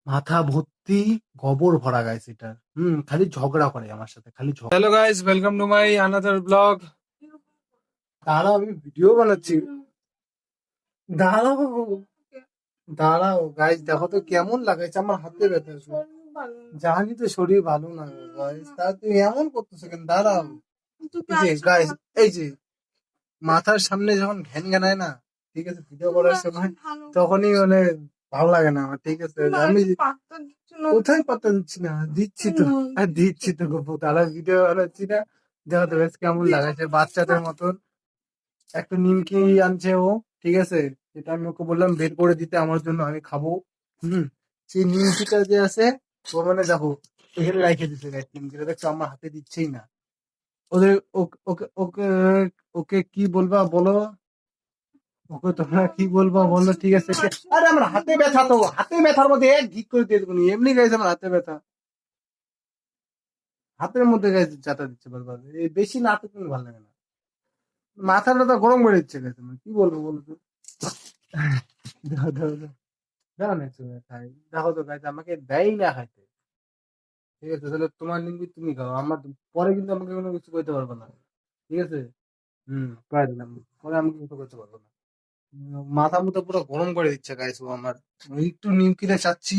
মাথা ভর্তি গোবর ভরা গাইস এটা। খালি ঝগড়া করে আমার সাথে, খালি ঝগড়া। Hello guys, welcome to my another blog. দাঁড়াও, আমি ভিডিও বানাচ্ছি। দাঁড়াও, দাঁড়াও গাইস, দেখো তো কেমন লাগাইছে, আমার হাতে ব্যথা আছে। জানি তো শরীর ভালো না গাইস, তা তুমি এমন করতেছো কেন? দাঁড়াও। এই যে গাইস, এই যে মাথার সামনে যখন ঘ্যান ঘ্যানায় না, ঠিক আছে, ভিডিও করার সময় তখনই মানে ভালো লাগে না আমার, ঠিক আছে। আমি কোথায় পাত্তা দিচ্ছি না, দিচ্ছি তো, দিচ্ছি তো গো, তারা ভিডিও বানাচ্ছি না। দেখো তো বেশ কেমন লাগাচ্ছে, বাচ্চাদের মতন। একটা নিমকি আনছে ও, ঠিক আছে, যেটা আমি ওকে বললাম বের করে দিতে আমার জন্য, আমি খাবো। হুম সেই নিমকিটা যে আছে, ও মানে দেখো এখানে রেখে দিচ্ছে গাইস, নিমকিটা দেখছো আমার হাতে দিচ্ছেই না। ওদের ওকে ওকে ওকে ওকে কি বলবা বলো, ওকে তোমরা কি বলবা বলো, ঠিক আছে। আরে আমার হাতে ব্যথা, তো হাতে ব্যথার মধ্যে এক ঘিক করে দিয়ে দেবো নি। এমনি গাইছে আমার হাতে ব্যথা, হাতের মধ্যে গাইছে চাটা দিচ্ছে বারবার। এই বেশি নাটক কিন্তু ভালো লাগে না, মাথাটা তো গরম করে দিচ্ছে গাইছে। আমার কি বলবো বলো তো। দাও দাও দাও, দাও না একটু খাই। দেখো তো গাইছে আমাকে দেয় না খাইতে, ঠিক আছে। তাহলে তোমার নিমকি তুমি খাও, আমার পরে কিন্তু আমাকে কোনো কিছু করতে পারবে না, ঠিক আছে। করে দিলাম, পরে আমি কিছু করতে পারবো না। মাথা মুথা পুরো গরম করে দিচ্ছে গাইস ও আমার। ওই একটু নিমকিটা চাচ্ছি,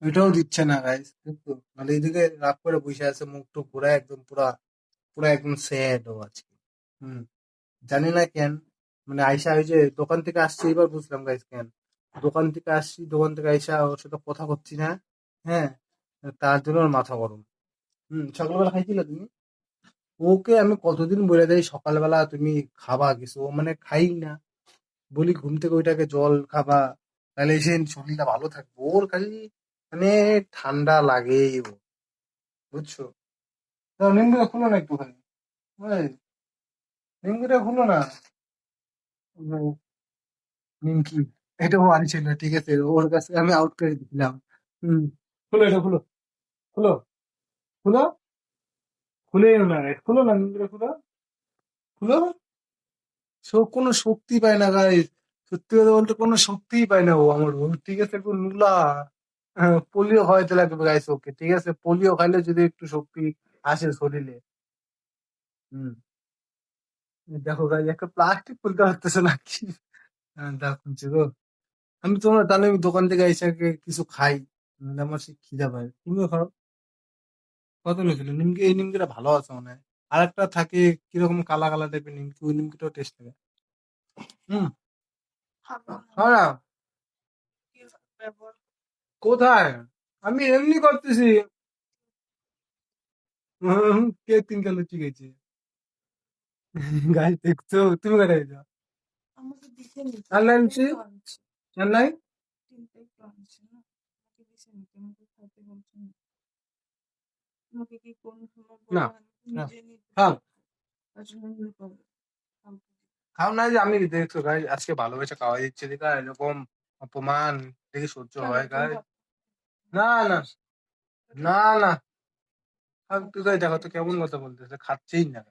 ওইটাও দিচ্ছে না গাইস, বুঝছো। মানে এদিকে রাগ করে বসে আছে, মুখ টুক ঘুরে একদম পুরা, পুরা একদম স্যাড ও আজকে। হুম জানি না কেন, মানে আইসা ওই যে দোকান থেকে আসছি, এবার বুঝলাম গাইস কেন। দোকান থেকে আসছি, দোকান থেকে আইসা ওর সাথে কথা করছি না, হ্যাঁ, তার জন্য ওর মাথা গরম। সকালবেলা খাইছিল তুমি? ওকে আমি কতদিন বলে দেই সকালবেলা তুমি খাবা কিছু, ও মানে খাই না। বলি ঘুম থেকে ওইটাকে জল খাবা, তাহলে সে শরীরটা ভালো থাকবে। ওর খালি মানে ঠান্ডা লাগেই ও, বুঝছো। তো নিমগুলো খুলো না একটুখানি, ওই নিমকিটা খুলো না। উম, নিমকি এটা ও আনছিল, ঠিক আছে, ওর কাছে আমি আউট করে দিলাম। হম খুলো এটা, খুলো, খুলো, খুলো, খুলে না, খুলো না, নিমকিটা খুলো, খুলো। কোনো শক্তি পায় না গাইস, সত্যি কথা বলতে কোনো শক্তিই পায় না ও আমার বোন, ঠিক আছে, কোন নুলা। পোলিও খাওয়াইতে লাগবে গাইস ওকে, ঠিক আছে, পোলিও খাইলে যদি একটু শক্তি আসে শরীরে। হম দেখো গাইস, একটা প্লাস্টিক খুলতে পারতেছে না কি। দেখো খুলছি গো। আমি তোমার তাহলে আমি দোকান থেকে এসে আগে কিছু খাই, নাহলে আমার সে খিদা পায়। তুমিও খাও। কত নিয়েছিল নিমকি? এই নিমকিটা ভালো আছে মনে হয়। আর একটা থাকে কিরকম কালা কালা টাইপের নিমকি, ওই নিমকিটাও টেস্ট লাগে। হম খাও না। কোথায়? আমি এমনি করতেছি। কে 3 টা লুচি খেয়েছি? গাছ দেখছো তুমি? কোথায় গেছো? আর নাই লুচি? আর নাই? না, না, খাও, খাও না, যে আমি দেখছো গাই আজকে ভালোবেসে খাওয়া দিচ্ছে দেখা, এরকম অপমান দেখে সহ্য হয় গাই? না না, না না, খাও তুই গাই, দেখো তো কেমন কথা বলতেছে, খাচ্ছেই না।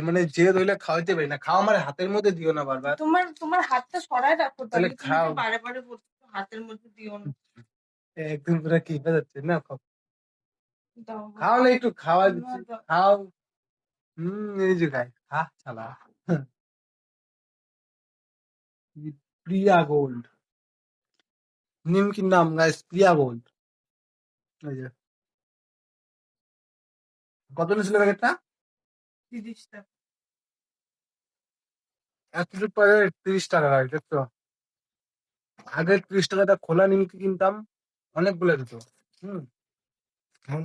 মানে যে ধরলে খাওয়াইতে পারি না, খাও আমার হাতের মধ্যে দিও না বারবার। তোমার হাতটা সরায় রাখো, তাহলে তাহলে তুমি খাও। যে বারে বারে বলছো হাতের মধ্যে দিও না। একদম পুরো কি যাচ্ছে না, খাও। দাও খাও না, একটু খাওয়া না, দিচ্ছি, দাও। খাও। এই যে গাই, খা শালা। প্রিয়া গোল্ড, নিমকির নাম গাইস প্রিয়া গোল্ড। এই যে কত নিয়েছিল প্যাকেটটা? 30 টাকা। এক কিছু পরে 30 টাকা গাইস, দেখছো। আগে 30 টাকাটা খোলা নিমকি কিনতাম, অনেকগুলো দিত। হম এখন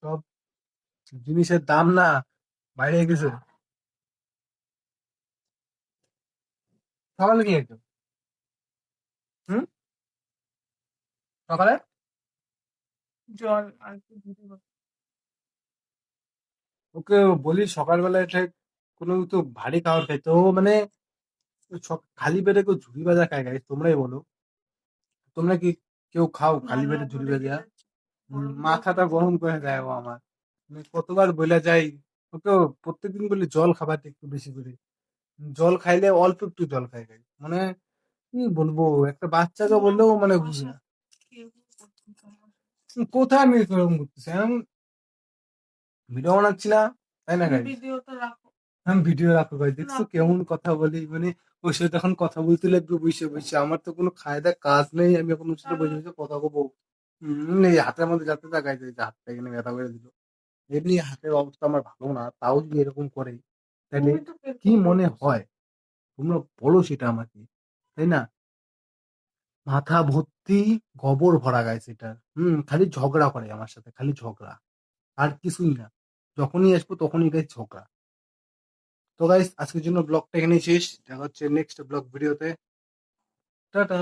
সব জিনিসের দাম না বাইরে গেছে। সকালে কি খেয়েছো? হুম সকালে জল আর একটু দুধ দাও। ওকে বলি সকালবেলা এটা কোনো তো ভারী খাবার খাইতো ও, মানে খালি পেটে কেউ ঝুড়ি ভাজা খায় গাইস? তোমরাই বলো, তোমরা কি কেউ খাও খালি মামা পেটে ঝুড়ি বলে ভাজা? গেলে গরম জল মাথাটা খাবে। গরম করে দেয় ও আমার। আমি কতবার বলে যাই ওকে, প্রত্যেকদিন বলি জল খাবার একটু বেশি করে। জল খাইলে অল্প একটু জল খাই গাই, মানে কি বলবো, একটা বাচ্চাকে বললেও মানে বুঝে না। করছিস আমার? কোথায় আমি এরকম করতেছি? আমি ভিডিও বানাচ্ছি না, তাই না গাইস? ভিডিওটা রাখো। আমি ভিডিও রাখো গাইস, দেখছো রাখো। কেমন কথা বলি, মানে ওর সাথে তখন কথা বলতে লাগবে বসে বসে। আমার তো কোনো খায়দা কাজ নেই, আমি এখন ওর সাথে বসে বসে কথা বলবো। এই হাতের মধ্যে যাতে তা গাইছে, হাতটা এখানে ব্যথা করে দিল। এমনি হাতের অবস্থা আমার ভালো না, তাও যদি এরকম করে তাহলে তুমি তো কি এরকম মনে করতেছো। হয়? তোমরা বলো সেটা আমাকে, তাই না? মাথা ভর্তি গোবর ভরা গাইছে এটা। খালি ঝগড়া করে আমার সাথে, খালি ঝগড়া, আর কিছুই না। যখনই আসবো তখনই গাইস ঝগড়া। তো গাইস আজকের জন্য ব্লগটা এখানেই শেষ, দেখা হচ্ছে নেক্সট ব্লগ ভিডিওতে। টাটা।